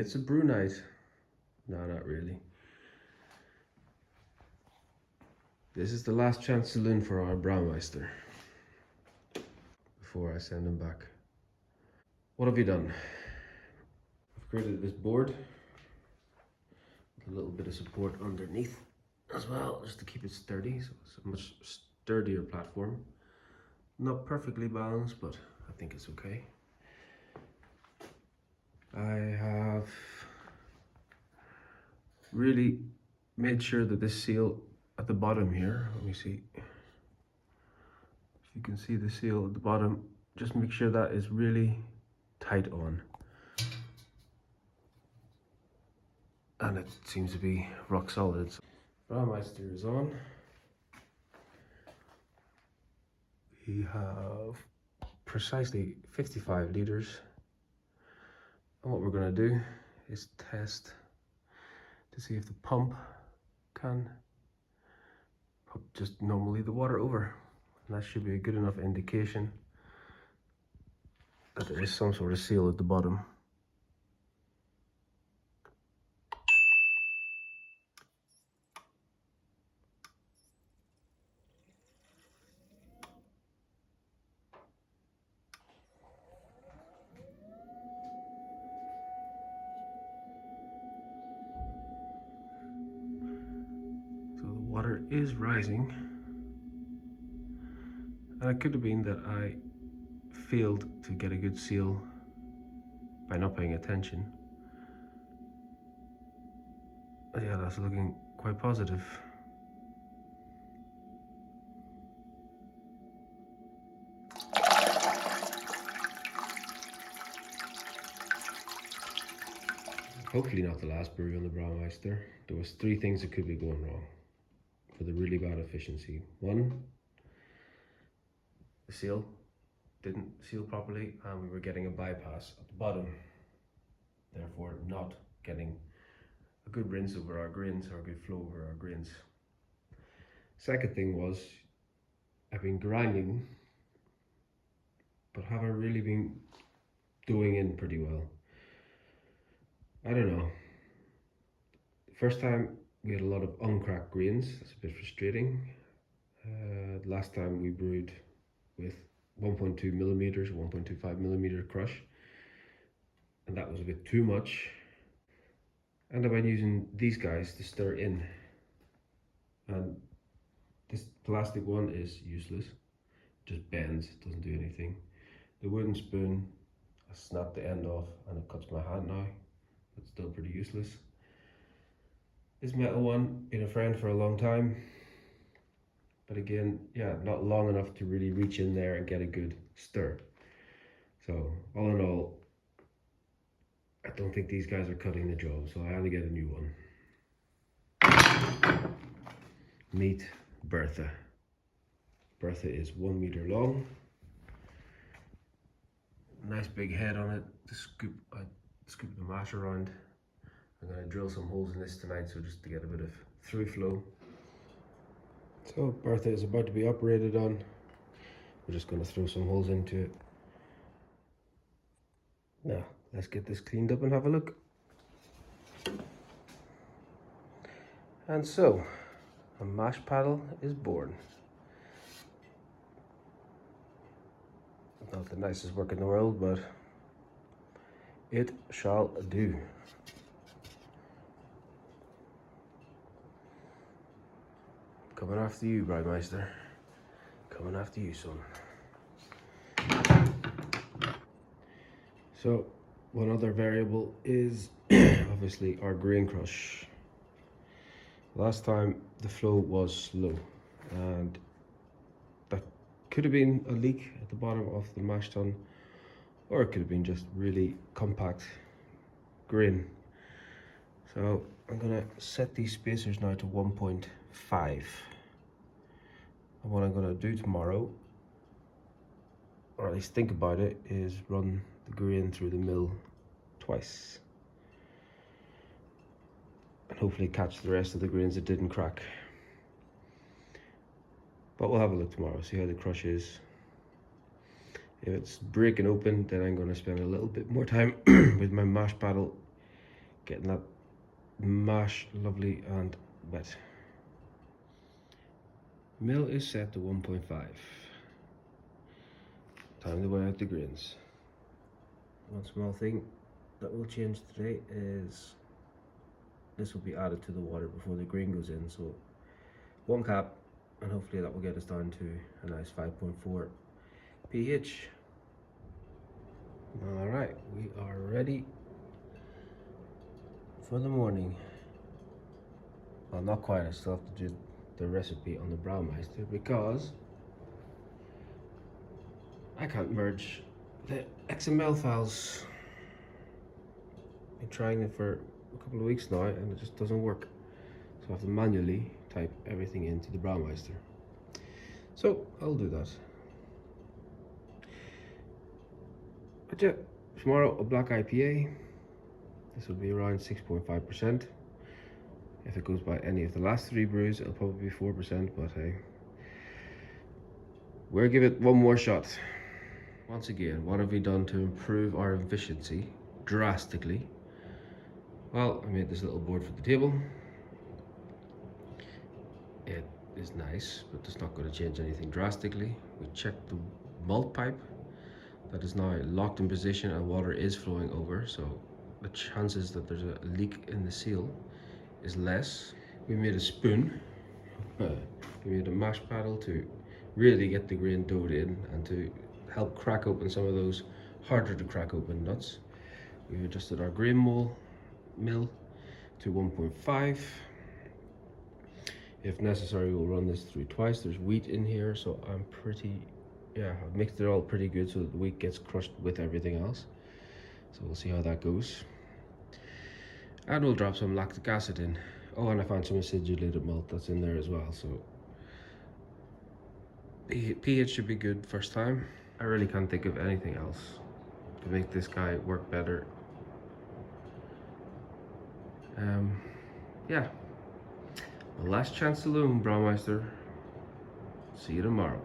it's a brew night. No, not really. This is the last chance saloon for our Braumeister before I send him back. What have you done? I've created this board with a little bit of support underneath as well, just to keep it sturdy. So it's a much sturdier platform. Not perfectly balanced, but I think it's okay. I have really made sure that this seal at the bottom here, let me see if you can see the seal at the bottom, just make sure that is really tight on. And it seems to be rock solid. Braumeister is on. We have precisely 55 liters. And what we're going to do is test to see if the pump can pump just normally the water over. And that should be a good enough indication that there is some sort of seal at the bottom. So the water is rising. And it could have been that I failed to get a good seal by not paying attention. But yeah, that's looking quite positive. Hopefully not the last brew on the Braumeister. There was 3 things that could be going wrong for the really bad efficiency. 1, the seal didn't seal properly and we were getting a bypass at the bottom, therefore not getting a good rinse over our grains or a good flow over our grains. Second thing was, I've been grinding but haven't really been doing in pretty well. I don't know. The first time we had a lot of uncracked grains. That's a bit frustrating. Last time we brewed with 1.2 millimeters, 1.25 millimeter crush, and that was a bit too much. And I've been using these guys to stir in, and this plastic one is useless. It just bends, doesn't do anything. The wooden spoon, I snapped the end off and it cuts my hand now, but still pretty useless. This metal one, been a friend for a long time, but again, yeah, not long enough to really reach in there and get a good stir. So all in all, I don't think these guys are cutting the job, so I had to get a new one. Meet Bertha. Bertha is 1 meter long. Nice big head on it to scoop the mash around. I'm going to drill some holes in this tonight, so just to get a bit of through flow. So Bertha is about to be operated on. We're just going to throw some holes into it. Now, let's get this cleaned up and have a look. And so, a mash paddle is born. Not the nicest work in the world, but it shall do. Coming after you, Braumeister. Coming after you, son. So, one other variable is obviously our grain crush. Last time the flow was slow, and that could have been a leak at the bottom of the mash tun, or it could have been just really compact grain. So I'm gonna set these spacers now to 1.5. And what I'm gonna do tomorrow, or at least think about it, is run the grain through the mill twice. And hopefully catch the rest of the grains that didn't crack. But we'll have a look tomorrow, see how the crush is. If it's breaking open, then I'm going to spend a little bit more time with my mash paddle getting that mash lovely and wet. Mill is set to 1.5. Time to weigh out the grains. One small thing that will change today is this will be added to the water before the grain goes in, so 1 cap, and hopefully that will get us down to a nice 5.4 pH. Alright, we are ready for the morning. Well, not quite, I still have to do the recipe on the Braumeister because I can't merge the XML files. I've been trying it for a couple of weeks now and it just doesn't work. So I have to manually type everything into the Braumeister. So I'll do that. But yeah, tomorrow a black IPA. This will be around 6.5%. If it goes by any of the last 3 brews, it'll probably be 4%, but hey, we'll give it one more shot. Once again, what have we done to improve our efficiency drastically? Well, I made this little board for the table. It is nice, but it's not going to change anything drastically. We checked the malt pipe that is now locked in position and water is flowing over, so the chances that there's a leak in the seal is less. We made a spoon. We made a mash paddle to really get the grain doughed in and to help crack open some of those harder to crack open nuts. We've adjusted our grain mill to 1.5. If necessary, we'll run this through twice. There's wheat in here, so I've mixed it all pretty good so that the wheat gets crushed with everything else. So we'll see how that goes. And we'll drop some lactic acid in. Oh, and I found some acidulated malt that's in there as well, so pH should be good first time. I really can't think of anything else to make this guy work better. Yeah. Well, last chance saloon, Braumeister. See you tomorrow.